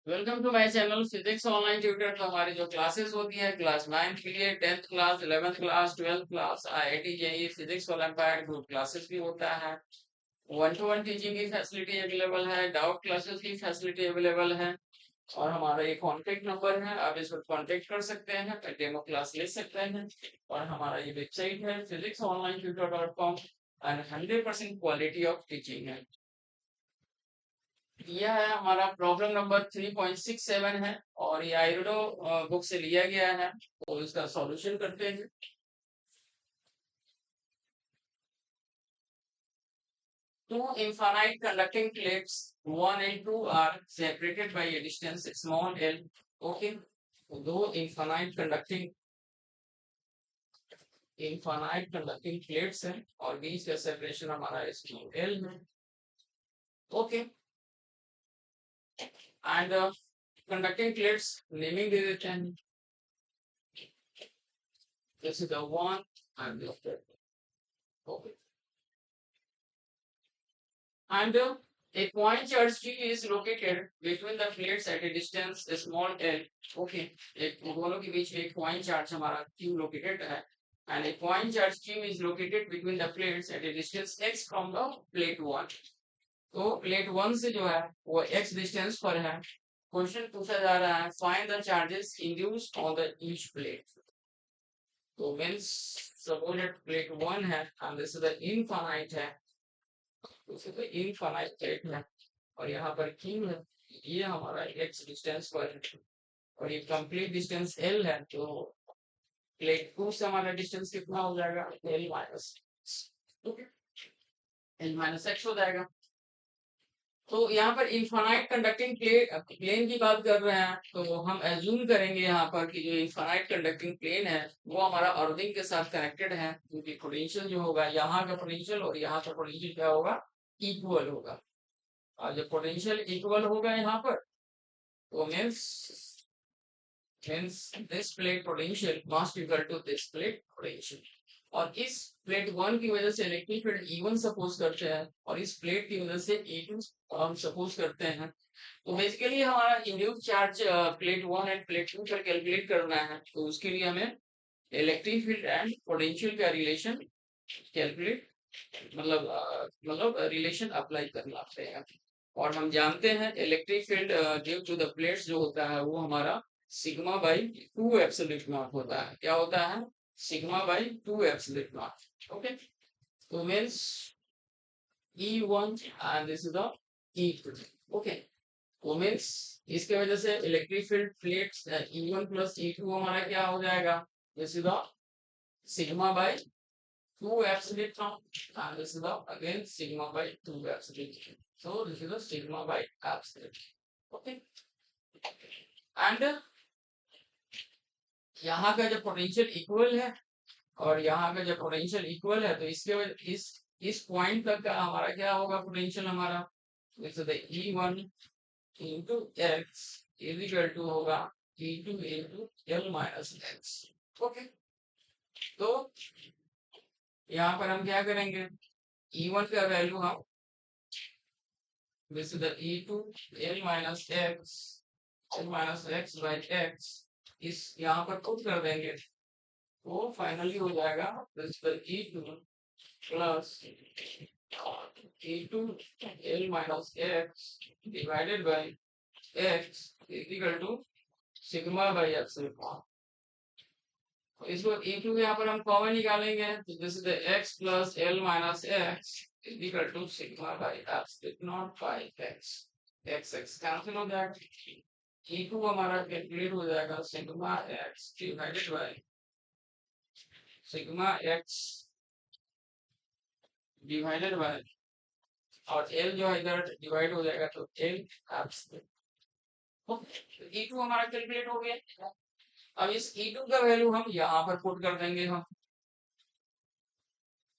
Welcome to my channel physics online tutor. तो हमारी जो क्लासेस होती है क्लास 9 के लिए, 10th class, 11th class, 12th class, IIT JEE physics olympiad group classes भी होता है। वन टू वन टीचिंग की फैसिलिटी अवेलेबल है, डाउट क्लासेस की फैसिलिटी अवेलेबल है। और हमारा ये कॉन्टेक्ट नंबर है, आप इस पर कॉन्टेक्ट कर सकते हैं, डेमो क्लास ले सकते हैं। और हमारा ये वेबसाइट है physicsonlintutor.com and 100% quality of teaching है। यह है हमारा प्रॉब्लम नंबर 3.67 है और ये आयरोडो बुक से लिया गया है। तो इसका सॉल्यूशन करते हैं। Two infinite conducting plates, one and two, are separated by a distance small l. Okay, तो दो infinite conducting plates हैं और बीच का सेपरेशन हमारा स्मॉल l है। Okay, and conducting plates naming दे देते हैं। This is the one and this is the two. Okay. And a point charge Q is located between the plates at a distance small l. Okay, एक दोनों के बीच में एक point charge हमारा Q located है, and a point charge Q is located between the plates at a distance x from the plate 1. तो plate 1 से जो है वो x डिस्टेंस पर है। क्वेश्चन पूछा जा रहा है find the charges induced on the each plate. तो मींस सपोज दैट प्लेट 1 है and this is the infinite है, उसे तो इनफाइनाइट प्लेट है और यहाँ पर क्यू है, ये हमारा x डिस्टेंस पर है और ये कंप्लीट डिस्टेंस l है। तो प्लेट 2 से हमारा डिस्टेंस कितना हो जाएगा, l माइनस x हो जाएगा। तो यहाँ पर इनफाइनाइट कंडक्टिंग प्लेन की बात कर रहे हैं, तो हम एज्यूम करेंगे यहाँ पर कि जो इनफाइनाइट कंडक्टिंग प्लेन है वो हमारा अर्थिंग के साथ कनेक्टेड है, क्योंकि पोटेंशियल जो होगा यहाँ का पोटेंशियल और यहाँ का पोटेंशियल क्या होगा, इक्वल होगा। और जब पोटेंशियल इक्वल होगा यहाँ पर तो means this plate potential must equal to this plate potential. और इस प्लेट 1 की वजह से इलेक्ट्रिक फील्ड E1 सपोज करते हैं और इस प्लेट की वजह से E2 हम सपोज करते हैं। तो बेसिकली हमारा induce charge plate 1 and plate 2 पर कैलकुलेट करना है, तो उसके लिए हमें इलेक्ट्रिक फील्ड एंड पोटेंशियल का रिलेशन कैलकुलेट मतलब रिलेशन अप्लाई करना पड़ेगा। और हम जानते हैं electric field due to the plates जो होता है वो हमारा सिग्मा बाई 2 एप्सिलॉन नॉट होता है। क्या होता है, sigma by 2 epsilon naught. Okay, तो means E1 and this is the E2। Okay, तो मींस इसके वजह से electric field plates E1 plus E2 हमारा क्या हो जाएगा, this is the sigma by 2 epsilon naught and this is the again sigma by 2 epsilon. So this is the sigma by epsilon. Okay, and यहाँ का जब पोटेंशियल इक्वल है और यहाँ का जब पोटेंशियल इक्वल है तो इसके वजह इस पॉइंट तक का हमारा क्या होगा, पोटेंशियल हमारा इस E1 into x is equal to होगा E2 into L minus x। Okay, तो यहाँ पर हम क्या करेंगे, E1 का वैल्यू हम this is the E2 L minus x by x इस यहाँ पर पुट कर देंगे तो फाइनली हो जाएगा this is the E2 plus E2 L minus x divided by x is equal to sigma by epsilon। इसको E2 यहाँ पर हम कॉमन निकालेंगे तो this is the x plus L minus x is equal to sigma by epsilon by x। x cancel हो जाएगा, E2 हमारा calculate हो जाएगा sigma x divided by sigma x divided by, और L जो है इधर डिवाइड हो जाएगा तो L एप्सिलॉन। E2 हमारा कैलकुलेट हो गया। अब इस E2 का वैल्यू हम यहाँ पर पुट कर देंगे हम,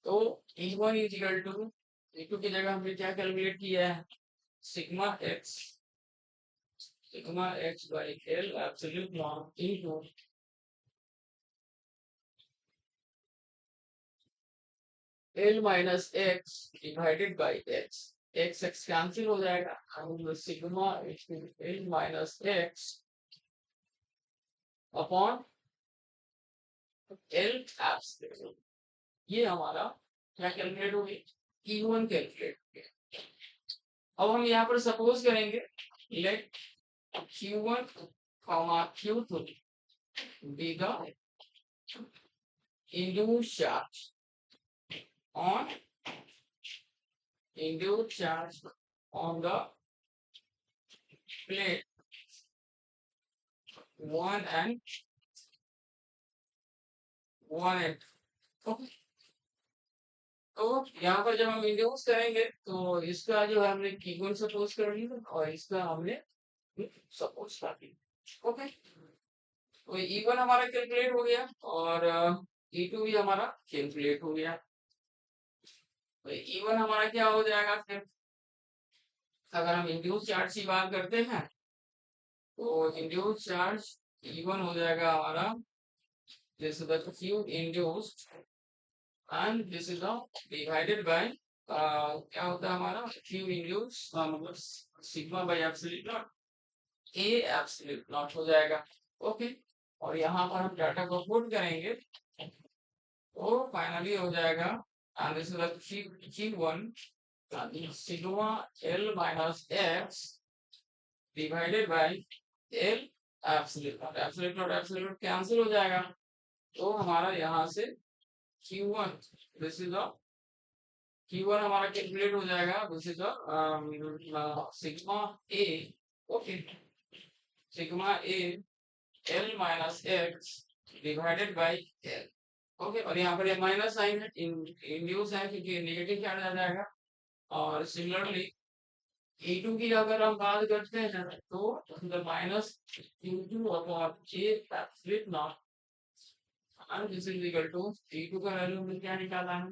तो E1 is equal to E2 की जगह हमने क्या कैलकुलेट किया है, sigma x by L absolute not into L minus x divided by x। X x cancel हो जाएगा, sigma L minus x upon L epsilon. ये हमारा क्या कैलकुलेट हो गई, E1 कैलकुलेट हो गया। अब हम यहाँ पर सपोज करेंगे late Q1 Q2 be the induced charge on the plate 1 and 1 okay. तो यहाँ पर जब हम इंड्यूस करेंगे तो इसका जो है हमने Q1 सपोज कर लिया और इसका हमने सपोज कर लिया। ओके, तो E1 हमारा कैलकुलेट हो गया और E2 भी हमारा कैलकुलेट हो गया। तो E1 हमारा क्या हो जाएगा फिर, अगर हम इंड्यूस चार्ज की बात करते हैं तो इंड्यूस चार्ज E1 हो जाएगा हमारा, this is the Q induced and this is the divided by क्या होता है हमारा Q इंड्यूस्ड मतलब sigma by epsilon not, A epsilon not हो जाएगा। ओके, और यहाँ पर हम डाटा को पुट करेंगे तो फाइनली हो जाएगा and this is the Q1 sigma L minus x divided by L epsilon, epsilon cancel हो जाएगा। तो हमारा यहाँ से Q1 this is the Q1 हमारा कैलकुलेट हो जाएगा, this is the sigma A, okay, sigma A L minus x divided by L। Okay, और यहाँ पर ये माइनस साइन है, इंड्यूस है क्योंकि नेगेटिव चार्ज आ जाएगा। और सिमिलरली E2 की अगर हम बात करते हैं तो the minus Q2 upon J epsilon not and this is equal to E2 का वैल्यू हमने क्या निकाला है,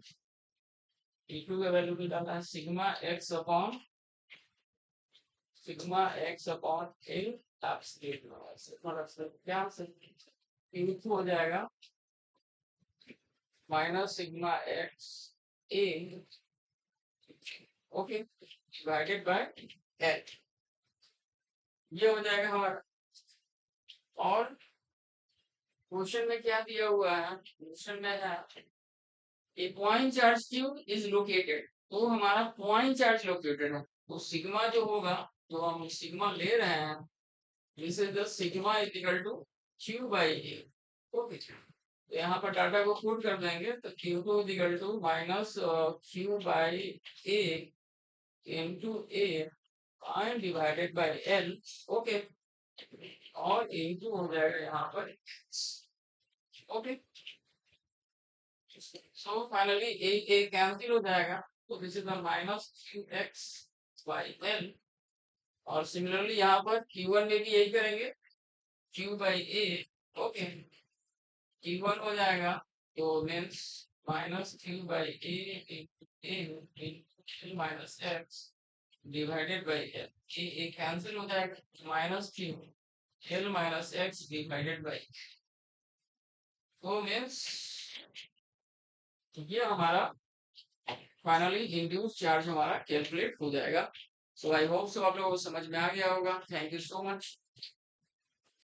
E2 का वैल्यू निकाला है sigma x upon L epsilon, क्या E2 हो जाएगा minus sigma x A, okay, divided by L, ये हो जाएगा हमारा। और क्वेश्चन में क्या दिया हुआ है, क्वेश्चन में है a point charge Q is located, तो हमारा पॉइंट चार्ज लोकेटेड है तो सिग्मा जो होगा, जो हम सिग्मा ले रहे हैं this is the sigma is equal to Q by A। Okay, तो यहाँ पर डाटा को पुट कर देंगे तो Q2 is equal to minus Q by A into A and divided by L, okay, और into हो जाएगा यहाँ पर okay. So finally A cancel हो जाएगा तो this is the minus Qx by L। और सिमिलरली यहाँ पर Q1 में भी यही करेंगे, Q by A, okay, Q1 हो जाएगा तो means minus Q by A minus x divided by L, A cancel हो जाएगा, minus Q L minus x divided by, तो मीन्स ये हमारा फाइनली इंड्यूस चार्ज हमारा कैलकुलेट हो जाएगा। सो आई होप सो आप लोगों को समझ में आ गया होगा। Thank you so much.